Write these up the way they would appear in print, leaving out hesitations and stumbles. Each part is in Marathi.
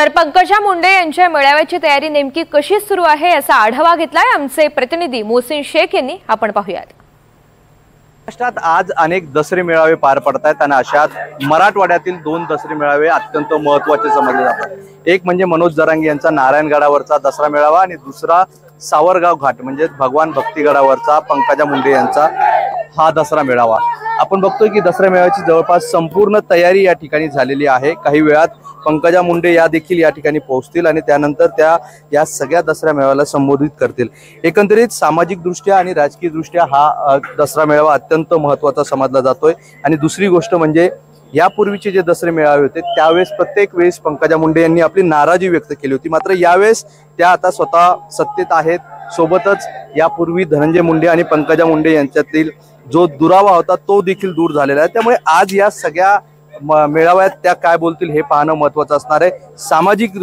तर पंकजा मुंडे यांच्या मेळाव्याची तयारी नेमकी कशी सुरू आहे याचा आढावा घेतलाय आमचे प्रतिनिधी मोहसिन शेख यांनी। आपण पाहूयात। महाराष्ट्रात आज अनेक दसरे मेळावे पार पडतात आणि अशात मराठवाड्यातील दोन दसरे मेळावे अत्यंत महत्त्वाचे समजले जातात। एक म्हणजे मनोज जरांगे यांचा नारायणगडावरचा दसरा मेळावा आणि दुसरा सावरगाव घाट म्हणजे भगवान भक्तिगडावरचा पंकजा मुंडे यांचा हा दसरा मेळावा। आपण बघतोय की दसरा मेळाव्याची जवळपास संपूर्ण तयारी या ठिकाणी झालेली आहे। काही वेळात पंकजा मुंडे या देखील या ठिकाणी पोहोचतील आणि त्यानंतर त्या या सगळ्या दसरा मेळाव्याला संबोधित करतील। एकंदरीत सामाजिक दृष्ट्या आणि राजकीय दृष्ट्या हा दसरा मेळावा अत्यंत महत्त्वाचा समजला जातोय। आणि दुसरी गोष्ट म्हणजे यापूर्वीचे जे दसरे मेळावे होते त्यावेळेस प्रत्येक वेळेस पंकजा मुंडे यांनी आपली नाराजी व्यक्त केली होती, मात्र यावेळेस त्या आता स्वतः सत्तेत आहेत। सोबतच यापूर्वी धनंजय मुंडे आणि पंकजा मुंडे यांच्यातील जो दुरावा होता तो देखील दूर झालेला आहे। त्यामुळे आज या सगळ्या मेळाव्यात त्या काय बोलतील हे पाहणं महत्त्वाचं असणार आहे। सामाजिक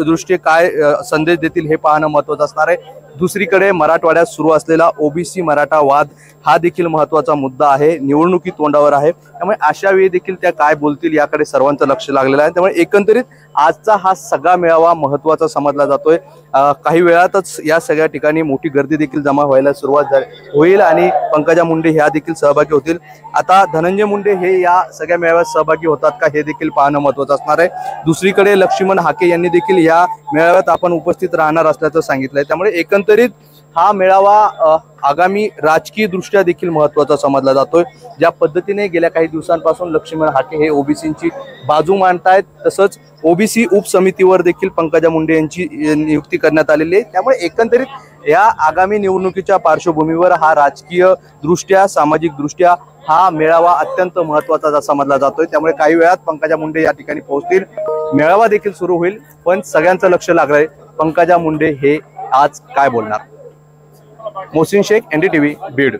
दृष्टी काय संदेश देतील हे पाहणं महत्त्वाचं असणार आहे। दुसरीकडे मराठवाड्यात सुरू असलेला ओबीसी मराठा वाद हा देखील महत्त्वाचा मुद्दा आहे, निवडणुकी तोंडावर आहे। त्यामुळे अशा वेळी देखील त्या काय बोलतील याकडे सर्वांचं लक्ष लागलेलं आहे। त्यामुळे एकंदरीत आजचा हा सगळा मेळावा महत्त्वाचा समजला जातोय। काही वेळातच या सगळ्या ठिकाणी मोठी गर्दी देखील जमा व्हायला सुरुवात होईल आणि पंकजा मुंडे ह्या देखील सहभागी होतील। आता धनंजय मुंडे हे या सगळ्या मेळाव्यात सहभागी होतात का हे देखील पाहणं महत्त्वाचं असणार आहे। दुसरीकडे लक्ष्मण हाके यांनी देखील या मेळाव्यात आपण उपस्थित राहणार असल्याचं सांगितलंय। त्यामुळे एकंदरीत हा मेळावा आगामी राजकीय दृष्ट्या देखील महत्त्वाचा समजला जातोय। ज्या पद्धतीने गेल्या काही दिवसांपासून लक्ष्मण हाके हे ओबीसींची बाजू मांडतायत, तसंच ओबीसी उपसमितीवर देखील पंकजा मुंडे यांची नियुक्ती करण्यात आलेली आहे। त्यामुळे एकंदरीत या आगामी निवडणुकीच्या पार्श्वभूमीवर हा राजकीय दृष्ट्या सामाजिक दृष्ट्या हा मेळावा अत्यंत महत्त्वाचा समजला जातोय। त्यामुळे काही वेळात पंकजा मुंडे या ठिकाणी पोहोचतील, मेळावा देखील सुरू होईल, पण सगळ्यांचं लक्ष लागलंय पंकजा मुंडे हे आज काय बोलणार। मोहसिन शेख, NDTV, बीड।